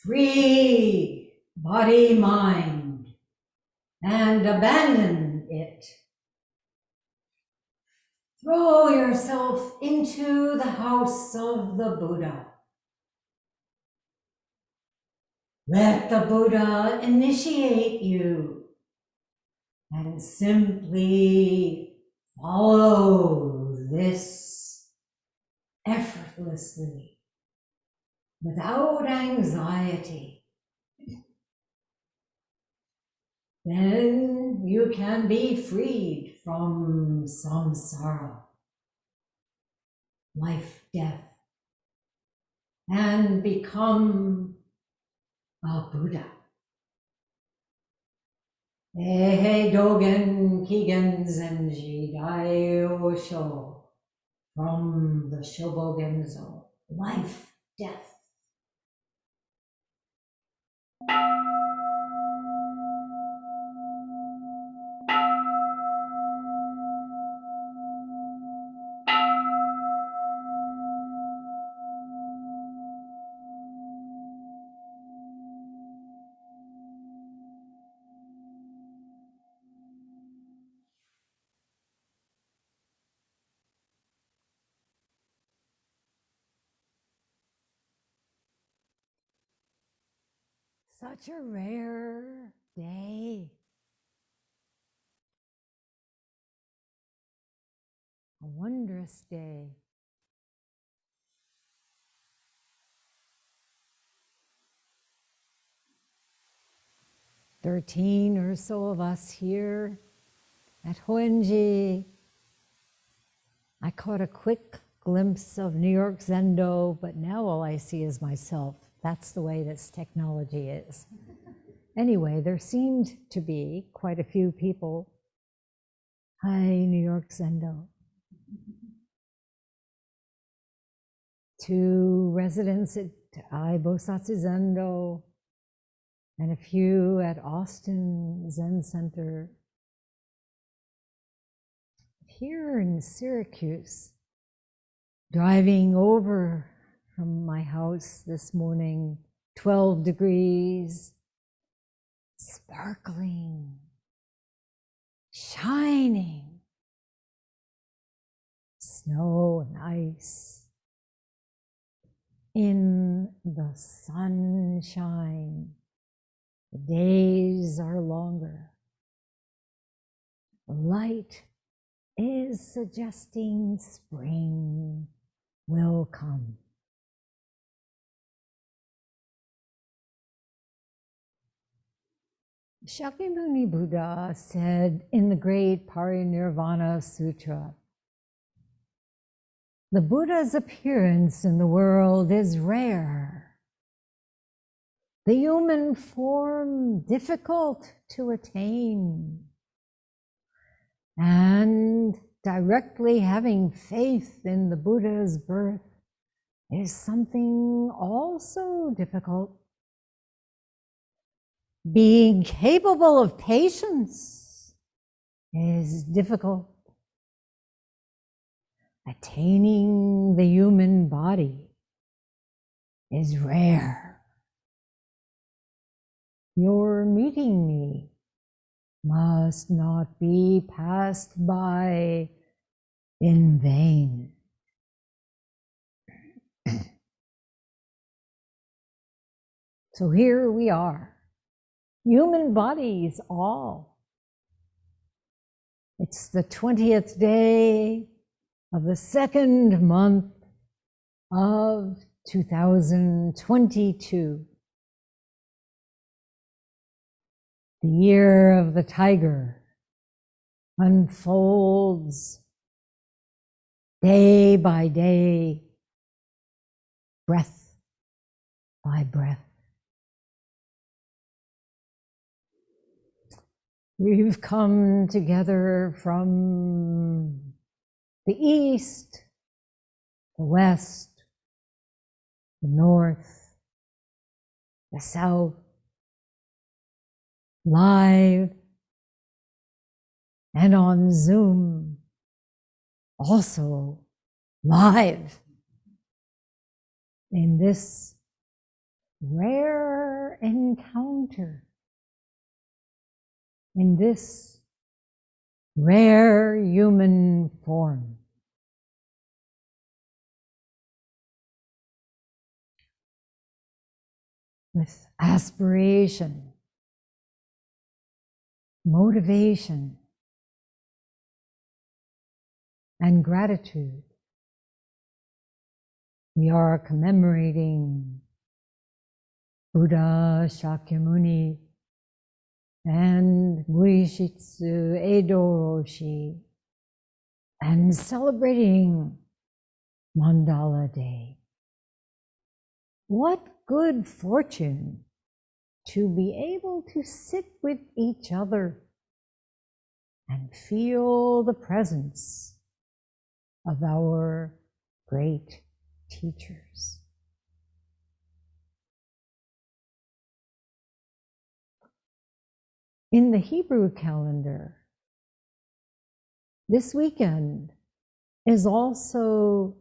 Free body, mind, and abandon it. Throw yourself into the house of the Buddha. Let the Buddha initiate you and simply follow this effortlessly, without anxiety. Then you can be freed from samsara, life, death, and become a Buddha. Eihei, Dogen, Kigen, Zenji, Daiosho, from the Shobo Genzo, life, death. Such a rare day. A wondrous day. "13 or so of us here at Hoenji." I caught a quick glimpse of New York Zendo, but now all I see is myself. That's the way this technology is. Anyway, there seemed to be quite a few people. Hi, New York Zendo. 2 residents at Bosatsu Zendo, and a few at Austin Zen Center. Here in Syracuse, driving over from my house this morning, 12 degrees, sparkling, shining, snow and ice, in the sunshine. The days are longer. The light is suggesting spring will come. Shakyamuni Buddha said in the great Parinirvana Sutra, "The Buddha's appearance in the world is rare. The human form difficult to attain. And directly having faith in the Buddha's birth is something also difficult. Being capable of patience is difficult. Attaining the human body is rare. Your meeting me must not be passed by in vain." So here we are. Human bodies all. It's the 20th day of the 2nd month of 2022. The year of the tiger unfolds day by day, breath by breath. We've come together from the east, the west, the north, the south, live and on Zoom, also live in this rare encounter in this rare human form. With aspiration, motivation, and gratitude, we are commemorating Buddha Shakyamuni and Muishitsu Edo Roshi, and celebrating Mandala Day. What good fortune to be able to sit with each other and feel the presence of our great teachers. In the Hebrew calendar, this weekend is also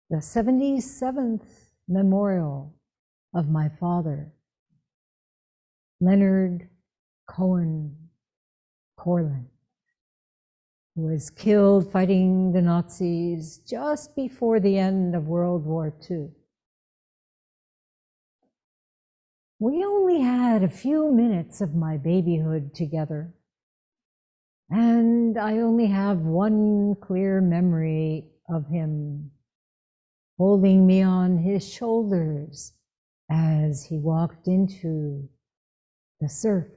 the 77th memorial of my father, Leonard Cohen Corlin, who was killed fighting the Nazis just before the end of World War II. We only had a few minutes of my babyhood together, and I only have one clear memory of him holding me on his shoulders as he walked into the surf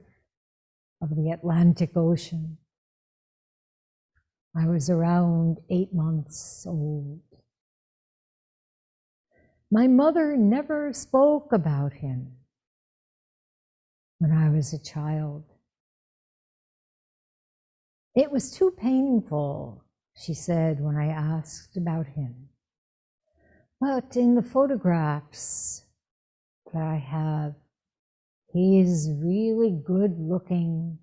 of the Atlantic Ocean. I was around 8 months old. My mother never spoke about him when I was a child. It was too painful, she said, when I asked about him. But in the photographs that I have, he is really good looking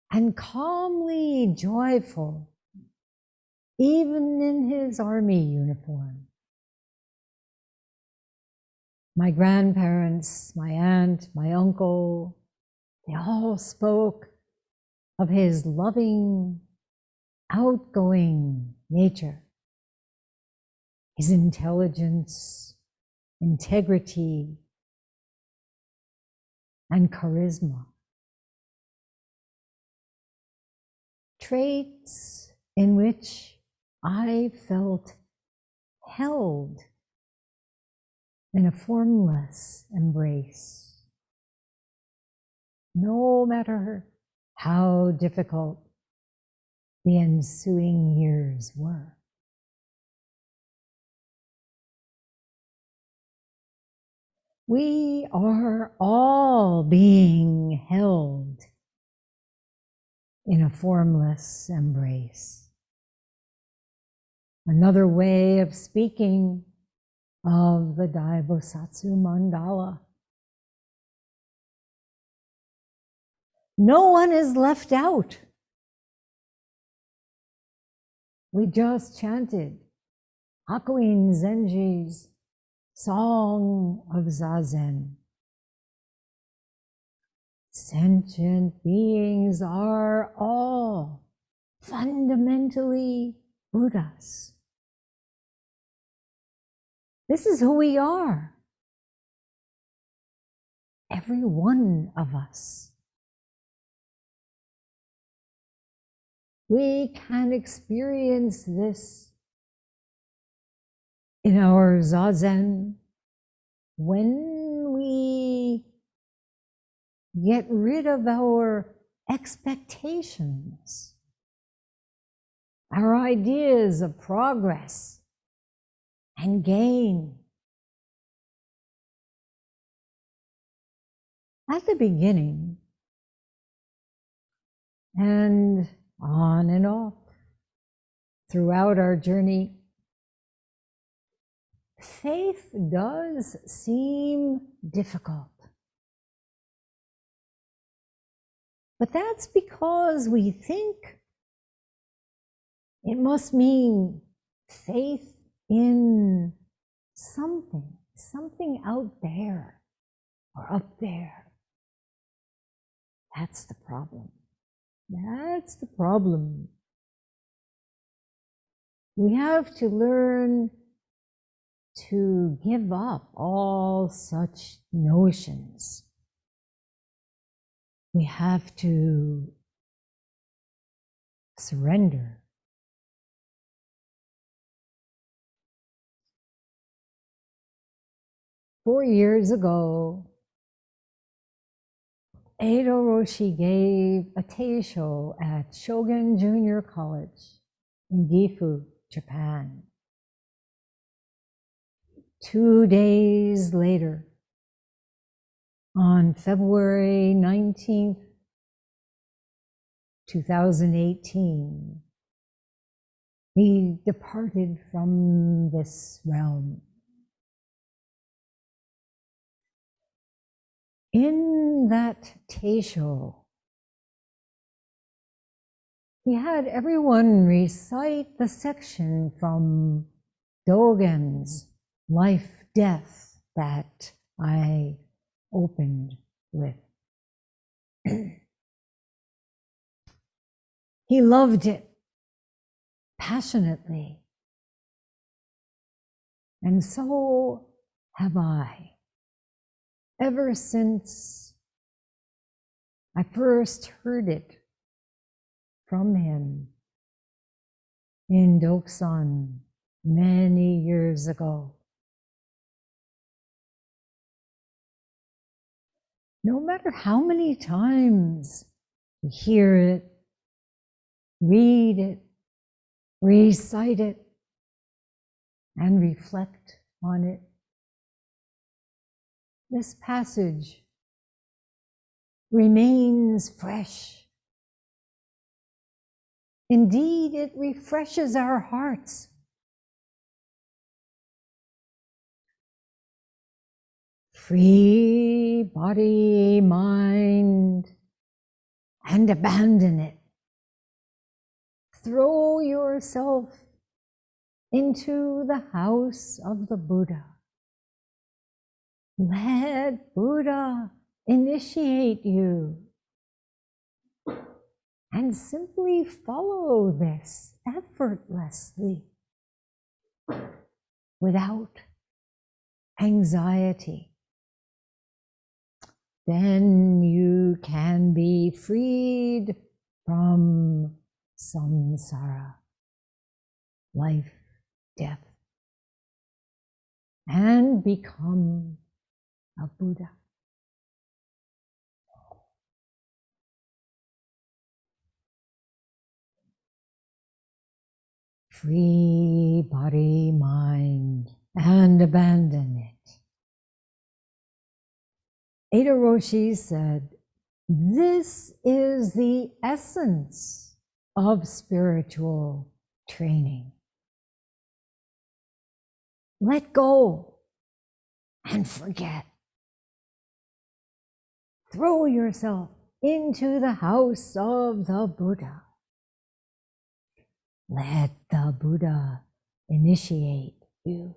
and calmly joyful, even in his army uniform. My grandparents, my aunt, my uncle, they all spoke of his loving, outgoing nature, his intelligence, integrity, and charisma. Traits in which I felt held in a formless embrace, no matter how difficult the ensuing years were. We are all being held in a formless embrace. Another way of speaking of the Daibosatsu mandala. No one is left out. We just chanted Hakuin Zenji's Song of Zazen. Sentient beings are all fundamentally Buddhas. This is who we are. Every one of us. We can experience this in our Zazen when we get rid of our expectations, our ideas of progress and gain. At the beginning, and on and off throughout our journey, faith does seem difficult. But that's because we think it must mean faith in something, something out there or up there. That's the problem. That's the problem. We have to learn to give up all such notions. We have to surrender. Four years ago, Edo Roshi gave a Teisho at Shogun Junior College in Gifu, Japan. 2 days later, on February 19th, 2018, he departed from this realm. In that Teisho, he had everyone recite the section from Dogen's Life, Death that I opened with. He loved it passionately, and so have I. Ever since I first heard it from him in Doksan many years ago. No matter how many times we hear it, read it, recite it, and reflect on it, this passage remains fresh. Indeed, it refreshes our hearts. Free body, mind, and abandon it. Throw yourself into the house of the Buddha. Let Buddha initiate you. And simply follow this effortlessly, without anxiety. Then you can be freed from samsara, life, death, and become a Buddha. Free body, mind, and abandon it. Edo Roshi said, this is the essence of spiritual training. Let go and forget. Throw yourself into the house of the Buddha. Let the Buddha initiate you.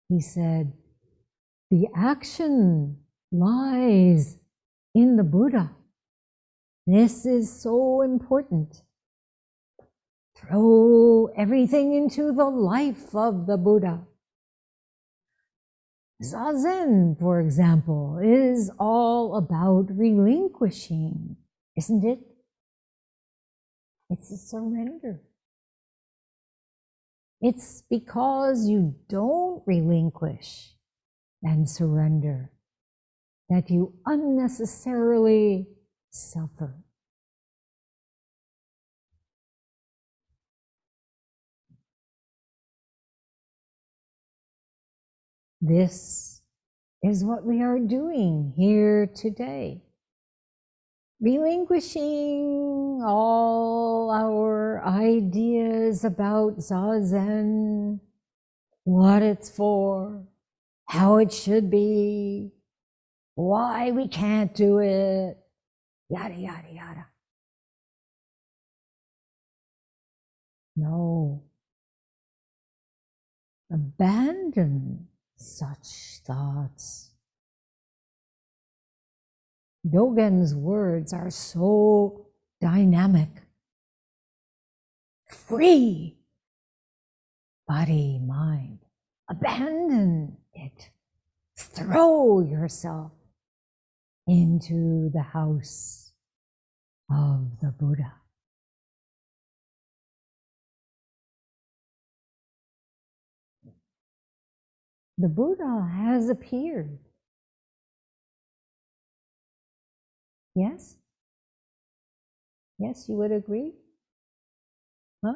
He said, the action lies in the Buddha. This is so important. Throw everything into the life of the Buddha. Zazen, for example, is all about relinquishing, isn't it? It's a surrender. It's because you don't relinquish and surrender that you unnecessarily suffer. This is what we are doing here today. Relinquishing all our ideas about Zazen, what it's for, how it should be, why we can't do it, yada, yada, yada. No. Abandon such thoughts. Dogen's words are so dynamic. Free body, mind. Abandon it. Throw yourself into the house of the Buddha. The Buddha has appeared. Yes? Yes, you would agree? Huh?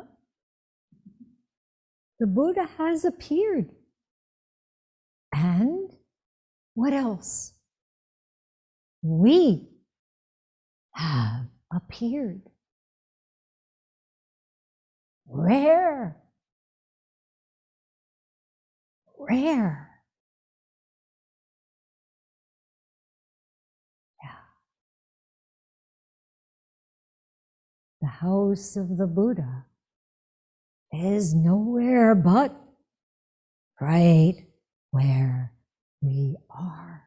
The Buddha has appeared. And what else? We have appeared. Rare. Rare. Yeah. The house of the Buddha is nowhere but right where we are.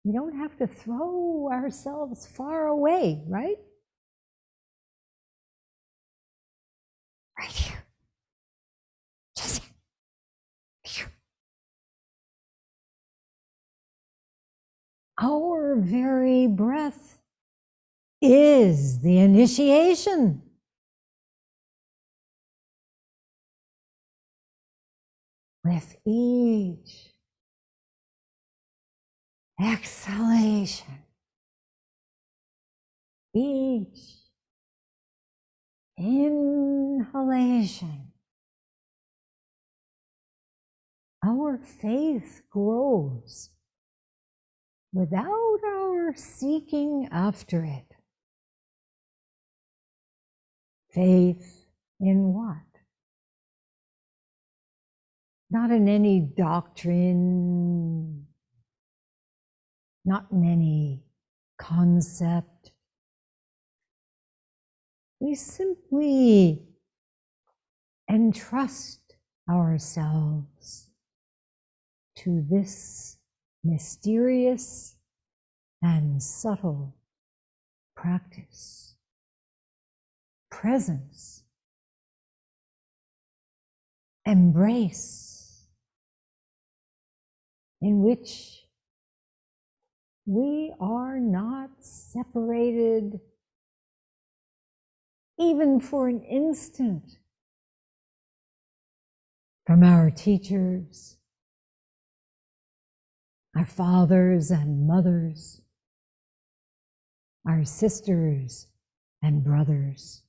We don't have to throw ourselves far away, right? Right here. Just here. Our very breath is the initiation. With each exhalation, each inhalation, our faith grows without our seeking after it. Faith in what? Not in any doctrine, not in any concept. We simply entrust ourselves to this mysterious and subtle practice, presence, embrace, in which we are not separated even for an instant from our teachers, our fathers and mothers, our sisters and brothers,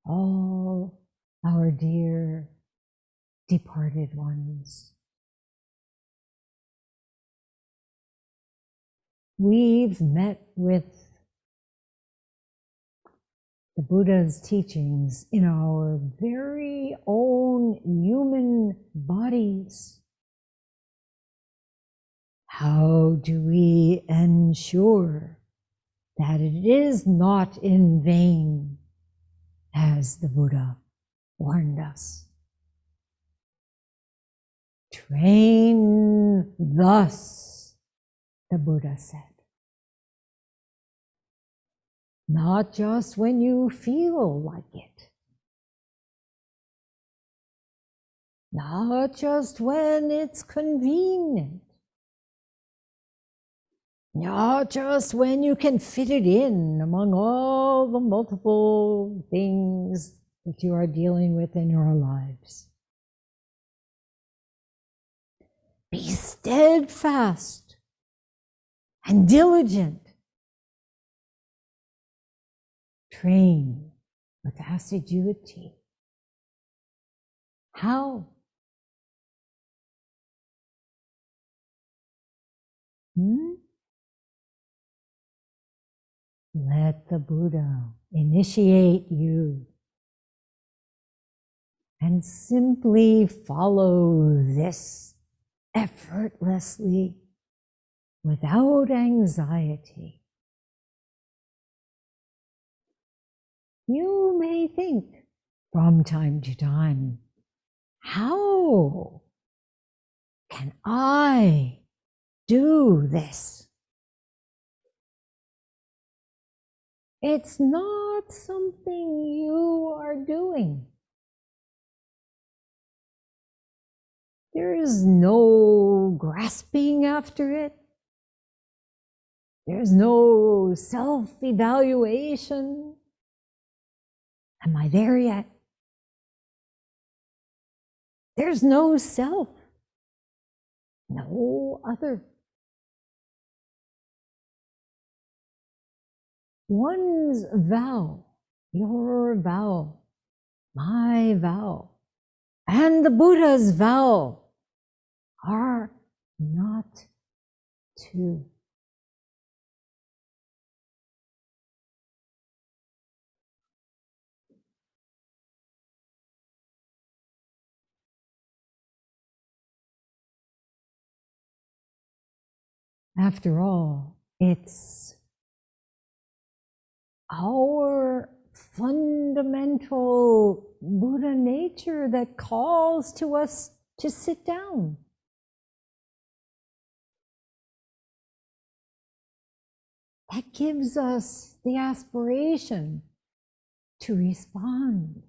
all our dear departed ones. We've met with the Buddha's teachings in our very own human bodies. How do we ensure that it is not in vain, as the Buddha warned us? Train thus, the Buddha said. Not just when you feel like it. Not just when it's convenient. Not just when you can fit it in among all the multiple things that you are dealing with in your lives. Be steadfast and diligent. Train with assiduity. How? Let the Buddha initiate you and simply follow this effortlessly, without anxiety. You may think from time to time, how can I do this? It's not something you are doing. There is no grasping after it. There's no self-evaluation. Am I there yet? There's no self, no other. One's vow, your vow, my vow, and the Buddha's vow are not two. After all, it's our fundamental Buddha nature that calls to us to sit down. That gives us the aspiration to respond,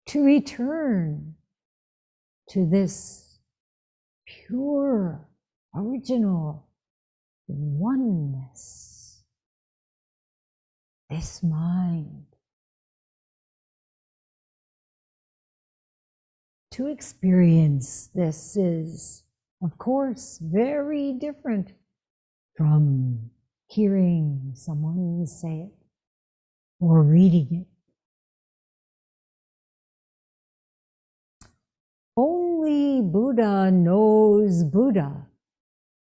to return to this pure, original oneness, this mind. To experience this is, of course, very different from hearing someone say it or reading it. Only Buddha knows Buddha,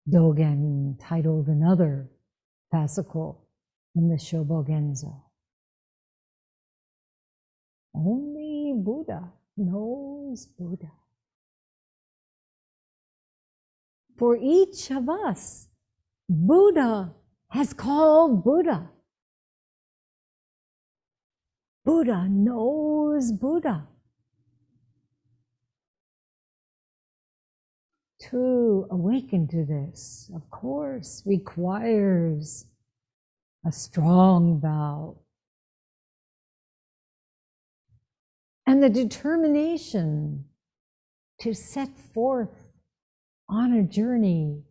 Dogen titled another fascicle in the Shobo Genzo. Only Buddha knows Buddha. For each of us, Buddha has called Buddha. Buddha knows Buddha. To awaken to this, of course, requires a strong vow and the determination to set forth on a journey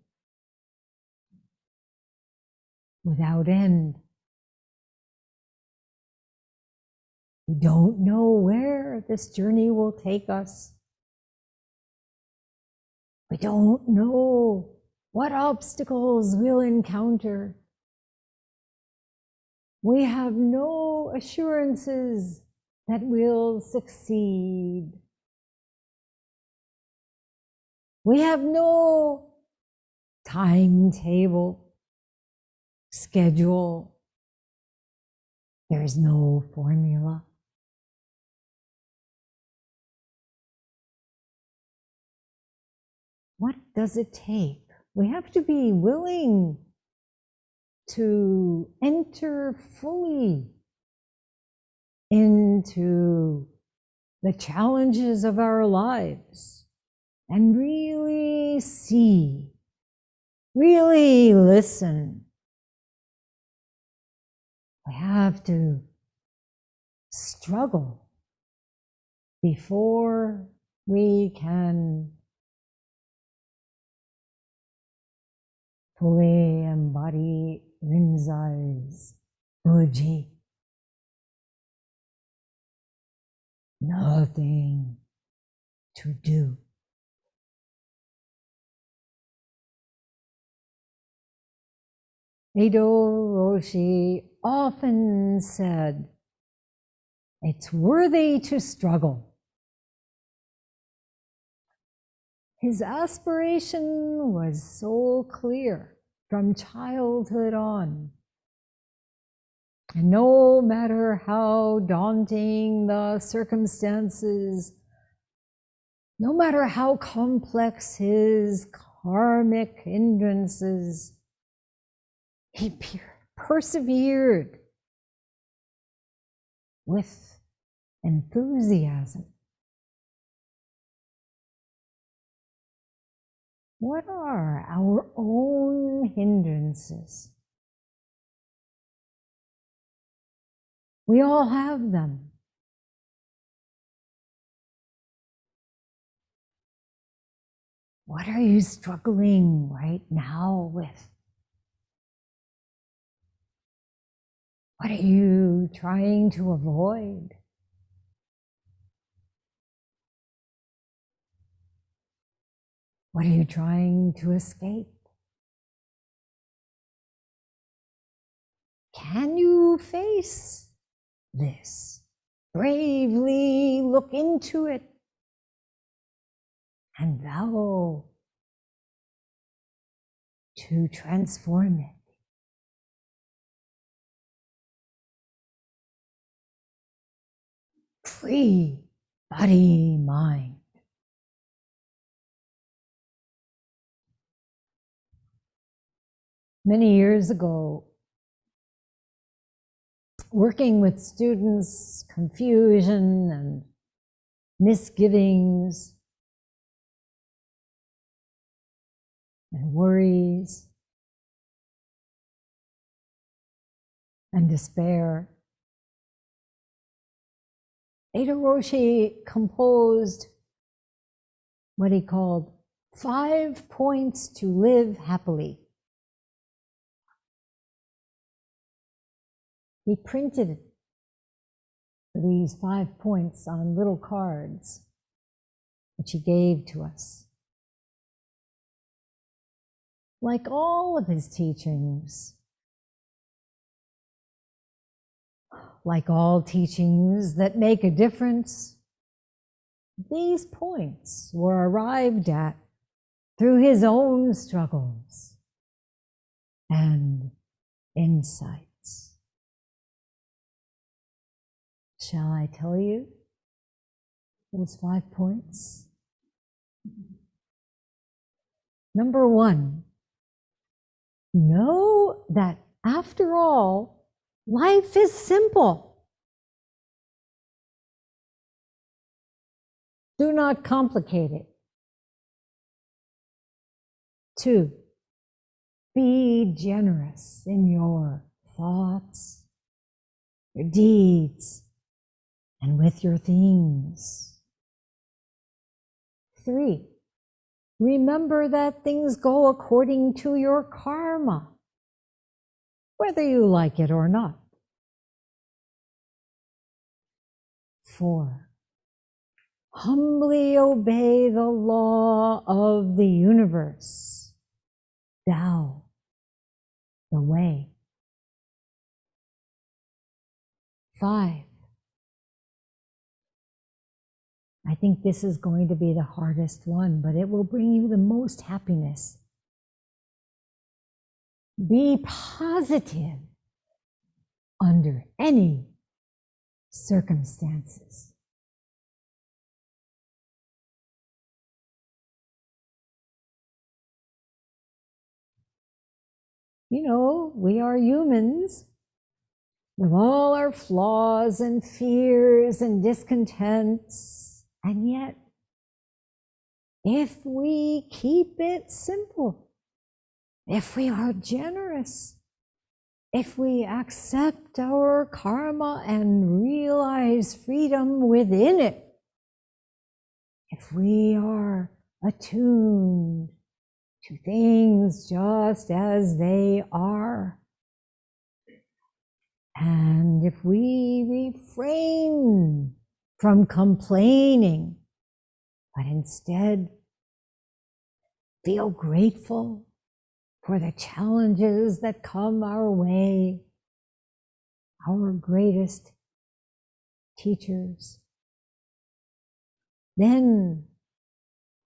without end. We don't know where this journey will take us. We don't know what obstacles we'll encounter. We have no assurances that we'll succeed. We have no timetable, schedule. There is no formula. What does it take? We have to be willing to enter fully into the challenges of our lives and really see, really listen. We have to struggle before we can fully embody Rinzai's Fuji. Nothing to do. Edo Roshi often said, "It's worthy to struggle." His aspiration was so clear from childhood on. And no matter how daunting the circumstances, no matter how complex his karmic hindrances, he persevered with enthusiasm. What are our own hindrances? We all have them. What are you struggling right now with? What are you trying to avoid? What are you trying to escape? Can you face this? Bravely look into it and vow to transform it. Free body, mind. Many years ago, working with students, confusion and misgivings and worries and despair, Roshi composed what he called 5 points to live happily. He printed these 5 points on little cards, which he gave to us. Like all of his teachings, like all teachings that make a difference, these points were arrived at through his own struggles and insights. Shall I tell you those 5 points? Number 1, know that after all, life is simple. Do not complicate it. 2, be generous in your thoughts, your deeds, and with your things. 3, remember that things go according to your karma, whether you like it or not. 4, humbly obey the law of the universe, Tao, the way. 5, I think this is going to be the hardest one, but it will bring you the most happiness. Be positive under any circumstances. You know, we are humans with all our flaws and fears and discontents, and yet, if we keep it simple, if we are generous, if we accept our karma and realize freedom within it, if we are attuned to things just as they are, and if we refrain from complaining, but instead feel grateful for the challenges that come our way, our greatest teachers, then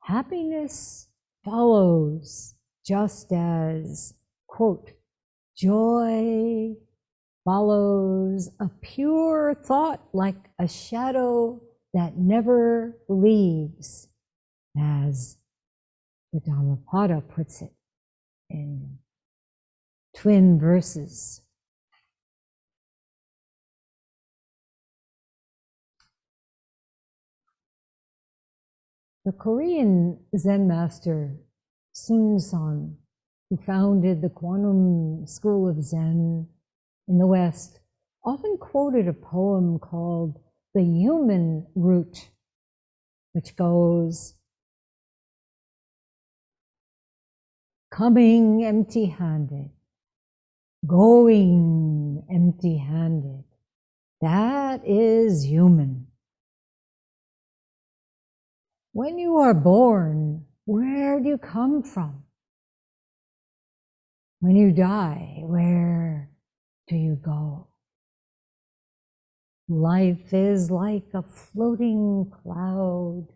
happiness follows, just as, quote, joy follows a pure thought like a shadow that never leaves, as the Dhammapada puts it in twin verses The Korean Zen master Sun San, who founded the Quantum School of Zen in the West, often quoted a poem called The Human Root, which goes, coming empty-handed, going empty-handed, that is human. When you are born, where do you come from? When you die, where do you go? Life is like a floating cloud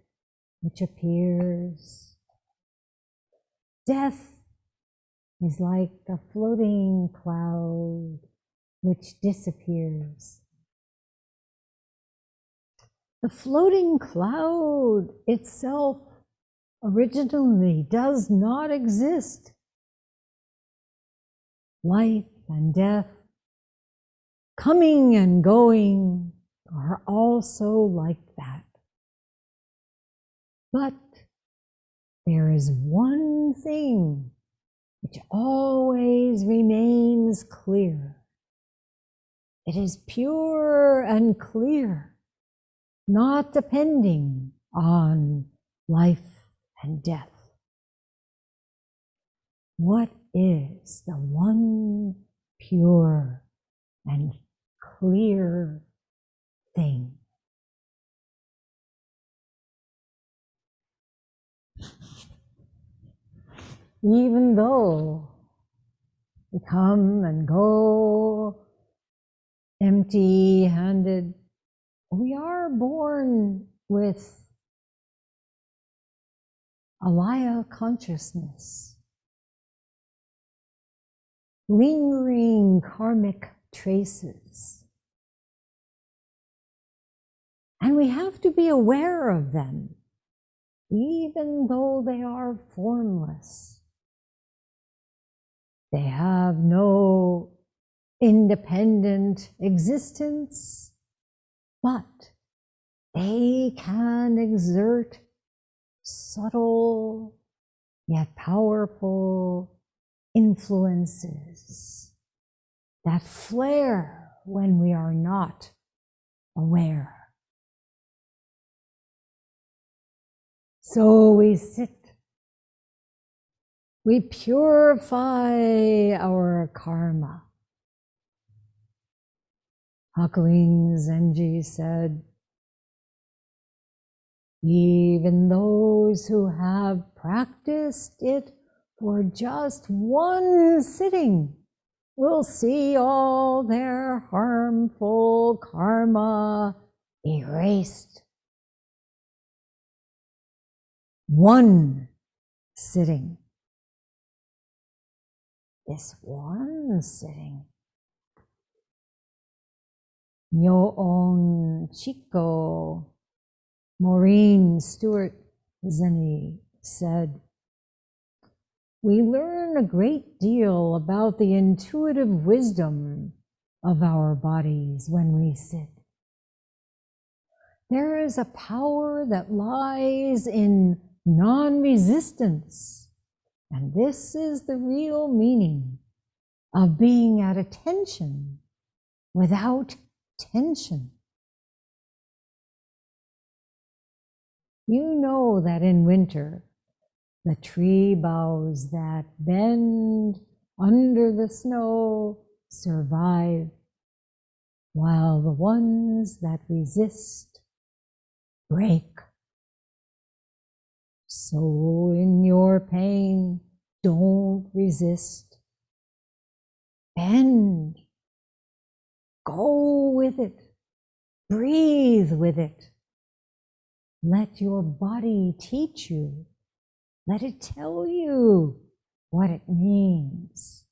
which appears. Death is like a floating cloud which disappears. The floating cloud itself originally does not exist. Life and death, coming and going, are also like that. But there is one thing which always remains clear. It is pure and clear, not depending on life and death. What is the one pure and clear thing? Even though we come and go empty-handed, we are born with alaya consciousness, lingering karmic traces. And we have to be aware of them, even though they are formless. They have no independent existence, but they can exert subtle yet powerful influences that flare when we are not aware. So we sit, we purify our karma. Huckling Zenji said, even those who have practiced it for just one sitting will see all their harmful karma erased. One sitting. This one sitting. Nyoon Chiko Maureen Stewart Zenny said, we learn a great deal about the intuitive wisdom of our bodies when we sit. There is a power that lies in non-resistance, and this is the real meaning of being at attention without tension. You know that in winter, the tree boughs that bend under the snow survive, while the ones that resist break. So in your pain, don't resist. Bend. Go with it. Breathe with it. Let your body teach you. Let it tell you what it means.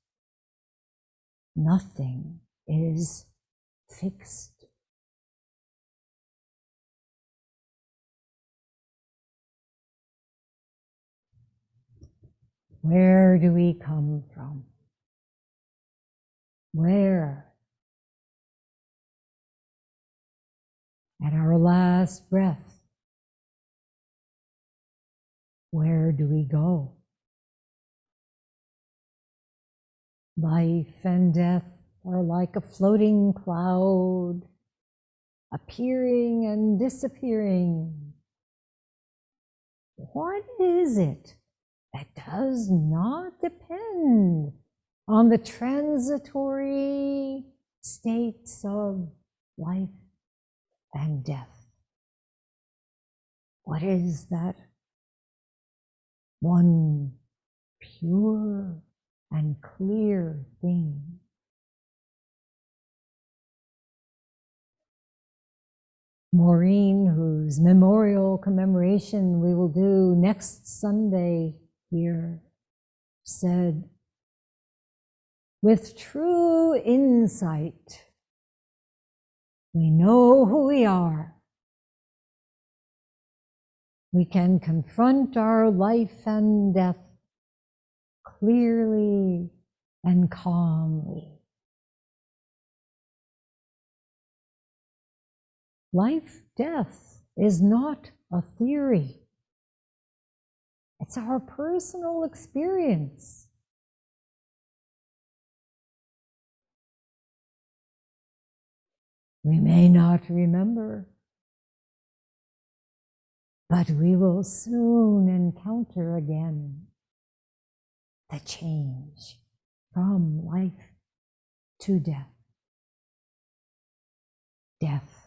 Nothing is fixed. Where do we come from? Where? At our last breath, where do we go? Life and death are like a floating cloud, appearing and disappearing. What is it that does not depend on the transitory states of life and death? What is that one pure and clear thing? Maureen, whose memorial commemoration we will do next Sunday here, said, "With true insight, we know who we are. We can confront our life and death clearly and calmly. Life, death is not a theory. It's our personal experience. We may not remember, but we will soon encounter again the change from life to death, death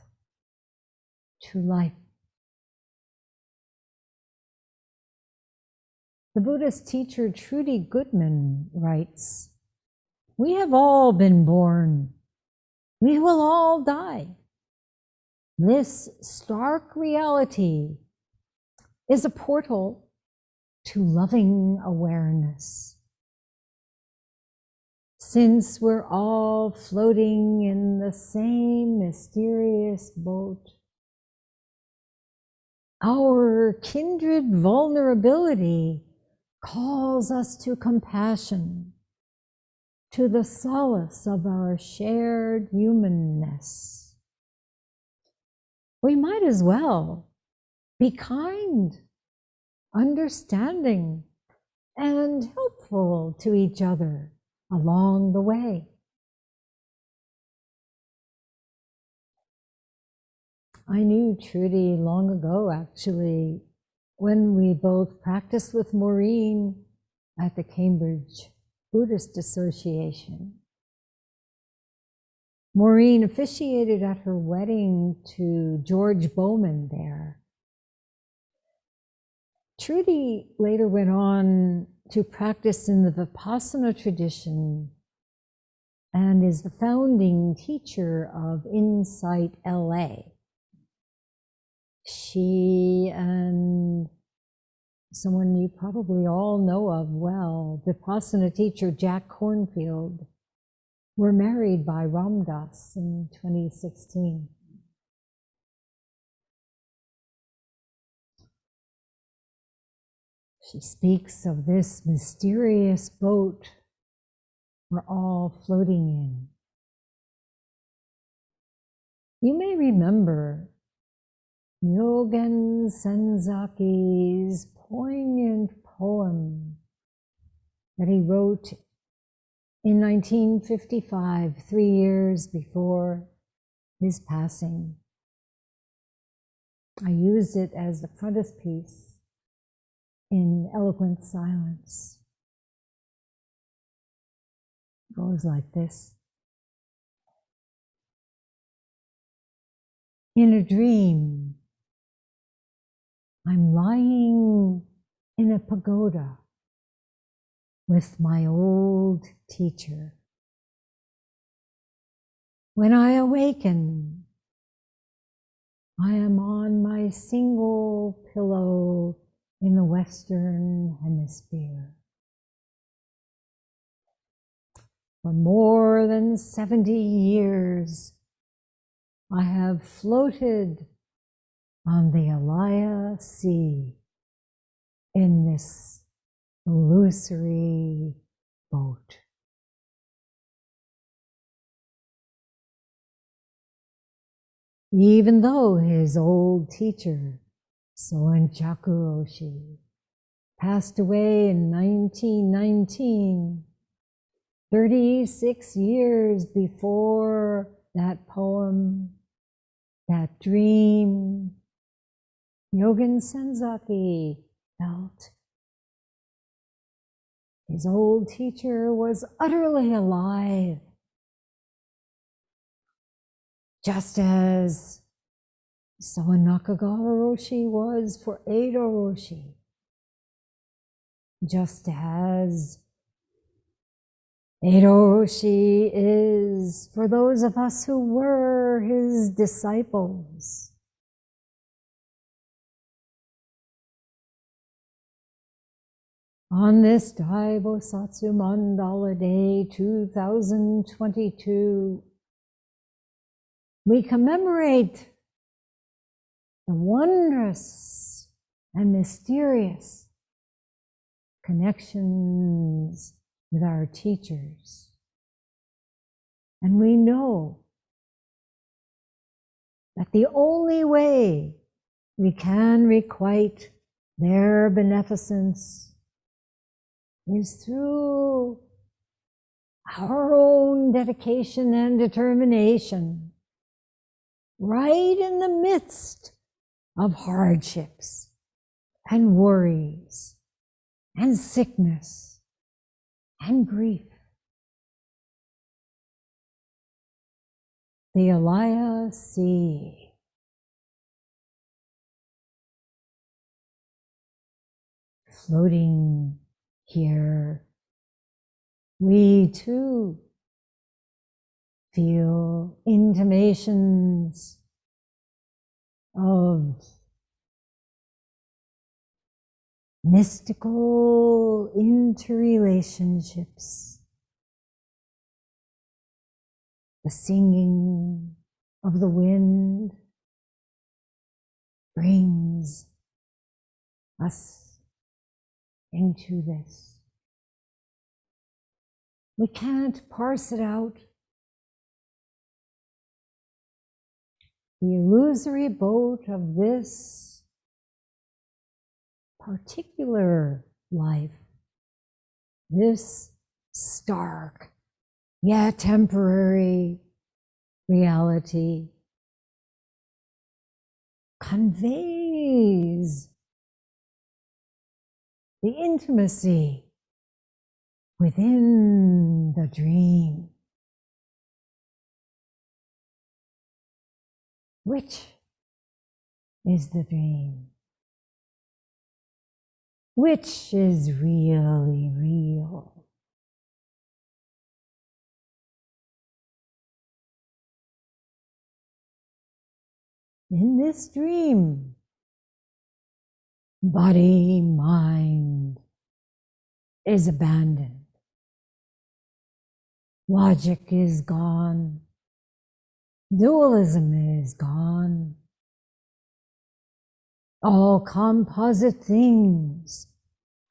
to life. The Buddhist teacher Trudy Goodman writes, "We have all been born. We will all die. This stark reality is a portal to loving awareness. Since we're all floating in the same mysterious boat, our kindred vulnerability calls us to compassion, to the solace of our shared humanness. We might as well be kind, understanding, and helpful to each other along the way." I knew Trudy long ago, actually, when we both practiced with Maureen at the Cambridge Buddhist Association. Maureen officiated at her wedding to George Bowman there. Trudy later went on to practice in the Vipassana tradition and is the founding teacher of Insight LA. She and someone you probably all know of well, Vipassana teacher Jack Cornfield, were married by Ram Dass in 2016. She speaks of this mysterious boat we're all floating in. You may remember Nyogen Senzaki's poignant poem that he wrote in 1955, 3 years before his passing. I used it as the frontispiece in Eloquent Silence. It goes like this. In a dream, I'm lying in a pagoda with my old teacher. When I awaken, I am on my single pillow in the Western Hemisphere. For more than 70 years, I have floated on the Eihei Sea in this illusory boat. Even though his old teacher, Soenchaku Roshi, passed away in 1919, 36 years before that poem, that dream, Nyogen Senzaki felt his old teacher was utterly alive, just as Soen Nakagawa Roshi was for Edo Roshi, just as Edo Roshi is for those of us who were his disciples. On this Daibosatsu Mandala Day 2022, we commemorate the wondrous and mysterious connections with our teachers. And we know that the only way we can requite their beneficence is through our own dedication and determination, right in the midst of hardships and worries and sickness and grief. The Eihei Sea. Floating here, we too feel intimations of mystical interrelationships. The singing of the wind brings us into this. We can't parse it out. The illusory boat of this particular life, this stark yet temporary reality, conveys the intimacy within the dream. Which is the dream? Which is really real? In this dream, body, mind is abandoned. Logic is gone. Dualism is gone. All composite things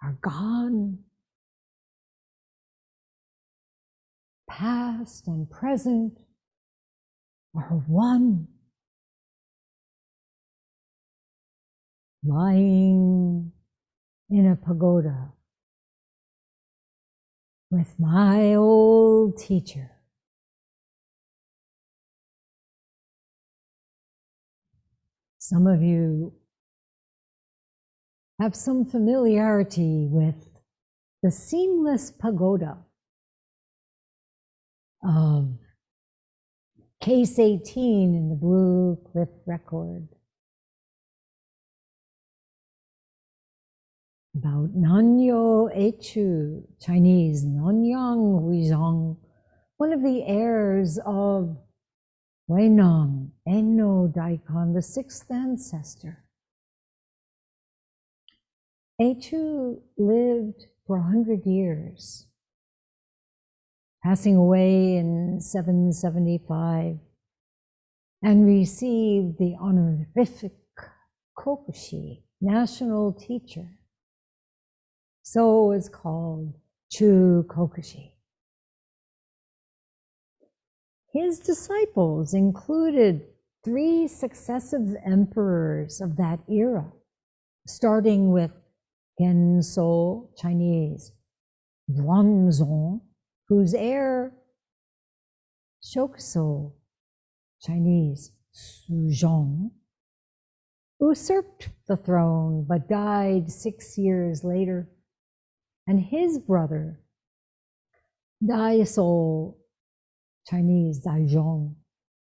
are gone. Past and present are one. Lying in a pagoda with my old teacher. Some of you have some familiarity with the seamless pagoda of case 18 in the Blue Cliff Record. About Nanyo Eichu, Chinese Nanyang Huizhong, one of the heirs of Huineng Enno Daikon, the sixth ancestor. Eichu lived for 100 years, passing away in 775, and received the honorific Kokushi, national teacher. So is called Chu Kokushi. His disciples included 3 successive emperors of that era, starting with Genzo, Chinese, Duanzong, whose heir, Shokuso, Chinese, Suzhong, usurped the throne but died 6 years later, and his brother, Daiosho, Chinese, Daizhong,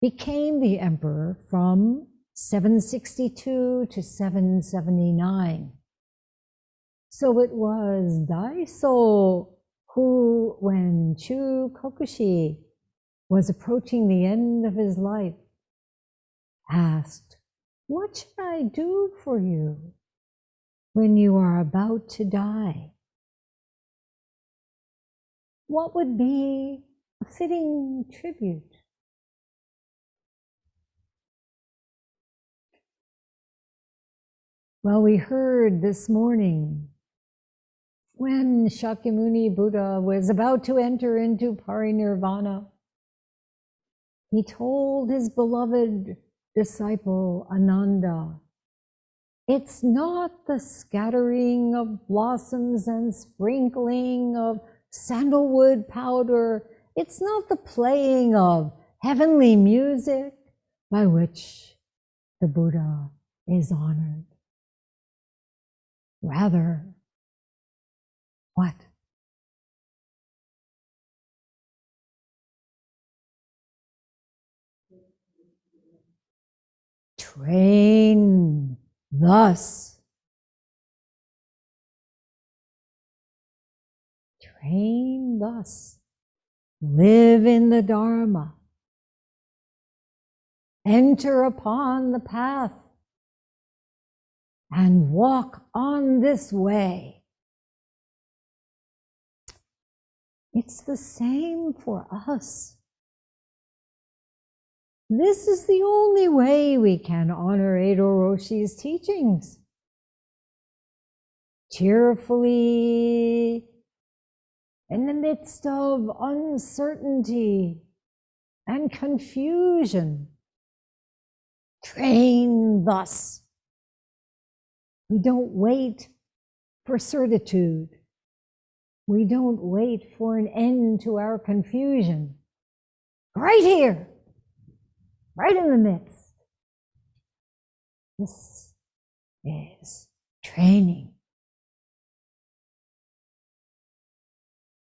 became the emperor from 762 to 779. So it was Daiosho who, when Chu Kokushi was approaching the end of his life, asked, "What should I do for you when you are about to die? What would be a fitting tribute?" Well, we heard this morning when Shakyamuni Buddha was about to enter into parinirvana, he told his beloved disciple Ananda, "It's not the scattering of blossoms and sprinkling of sandalwood powder, it's not the playing of heavenly music by which the Buddha is honored. Rather, what? Train thus. Train thus. Live in the Dharma. Enter upon the path and walk on this way. It's the same for us. This is the only way we can honor Eido Roshi's teachings. Cheerfully, in the midst of uncertainty and confusion, train thus. We don't wait for certitude. We don't wait for an end to our confusion. Right here, right in the midst. This is training.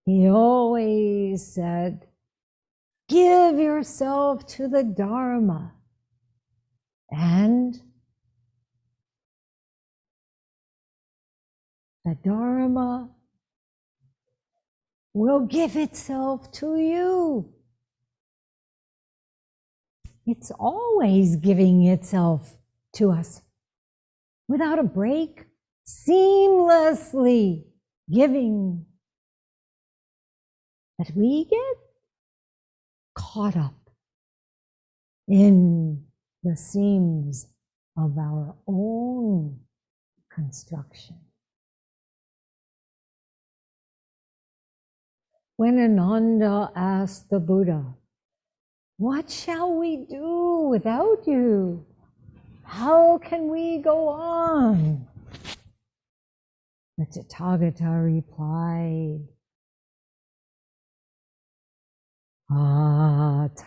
He always said, give yourself to the Dharma, and the Dharma will give itself to you. It's always giving itself to us without a break, seamlessly giving. But we get caught up in the seams of our own construction. When Ananda asked the Buddha, "What shall we do without you? How can we go on?" the Tathagata replied, Atadipa,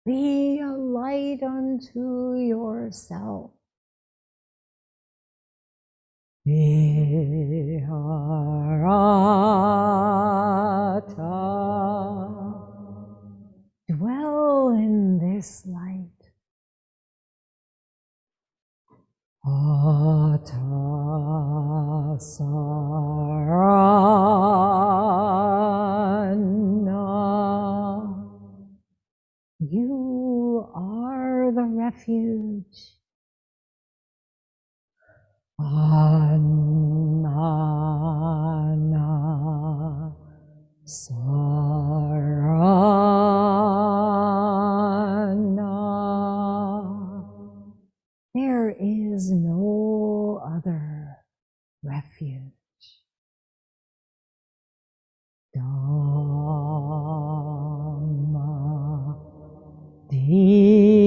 be a light unto yourself. Viharata, dwell in this light. Atasarana, you are the refuge. Anana sarana. There is no other refuge. Dhamma Dina.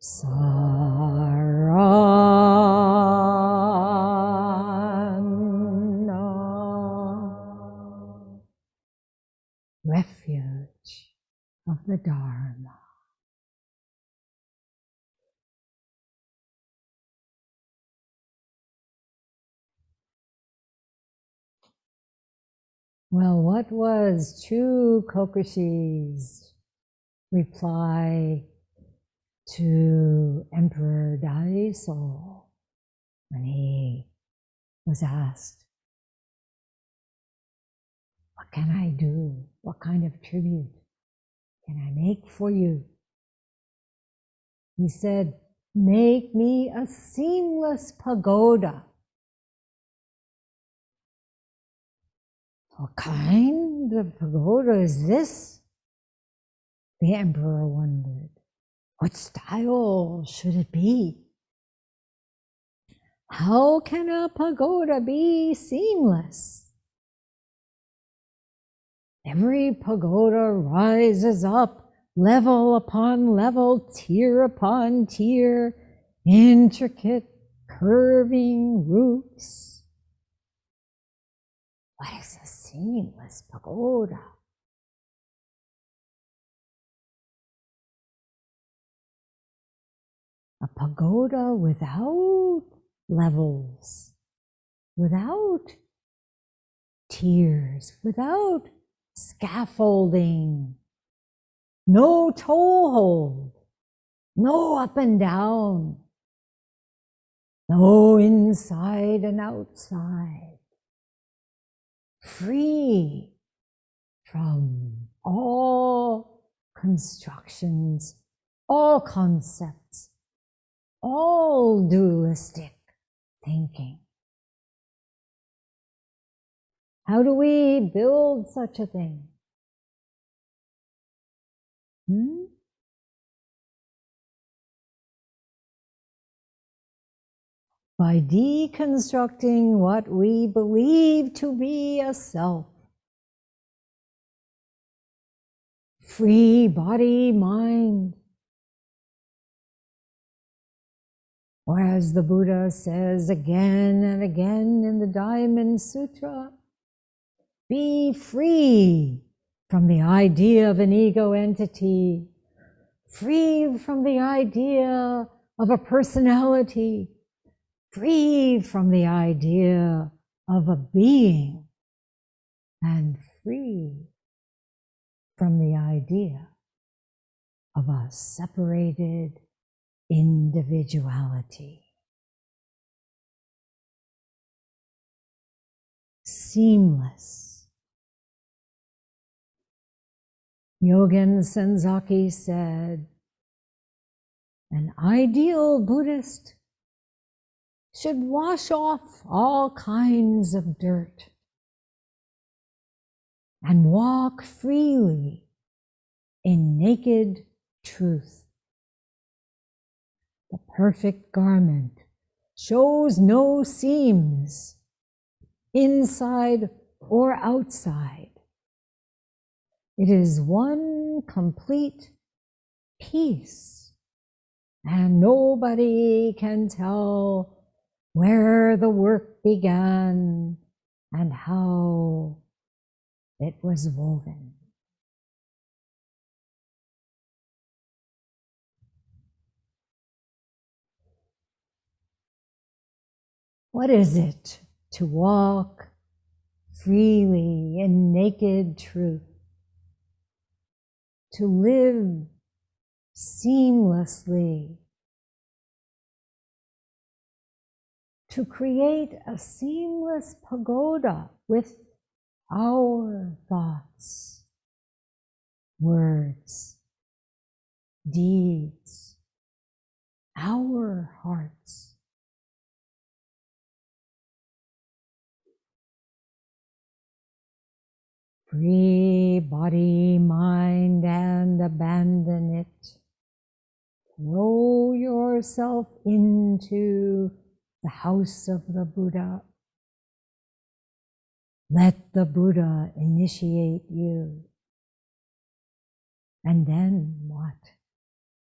Sarana, refuge of the Dharma. Well, what was Chu Kokushi's reply to Emperor Daiosho when he was asked, what can I do? What kind of tribute can I make for you? He said, make me a seamless pagoda. What kind of pagoda is this? The emperor wondered. What style should it be? How can a pagoda be seamless? Every pagoda rises up, level upon level, tier upon tier, intricate curving roofs. What is a seamless pagoda? A pagoda without levels, without tiers, without scaffolding, no toehold, no up and down, no inside and outside. Free from all constructions, all concepts, all dualistic thinking. How do we build such a thing? By deconstructing what we believe to be a self. Free body, mind. Or as the Buddha says again and again in the Diamond Sutra, be free from the idea of an ego entity, free from the idea of a personality, free from the idea of a being, and free from the idea of a separated individuality. Seamless. Yogen Senzaki said, an ideal Buddhist should wash off all kinds of dirt and walk freely in naked truth. The perfect garment shows no seams, inside or outside. It is one complete piece, and nobody can tell where the work began and how it was woven. What is it to walk freely in naked truth? To live seamlessly, to create a seamless pagoda with our thoughts, words, deeds, our hearts. Free body, mind, and abandon it. Throw yourself into the house of the Buddha. Let the Buddha initiate you. And then what?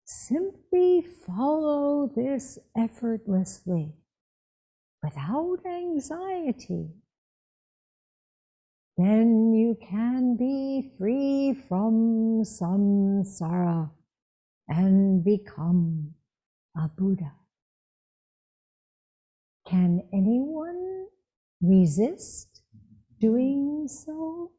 Simply follow this effortlessly, without anxiety. Then you can be free from samsara and become a Buddha. Can anyone resist doing so?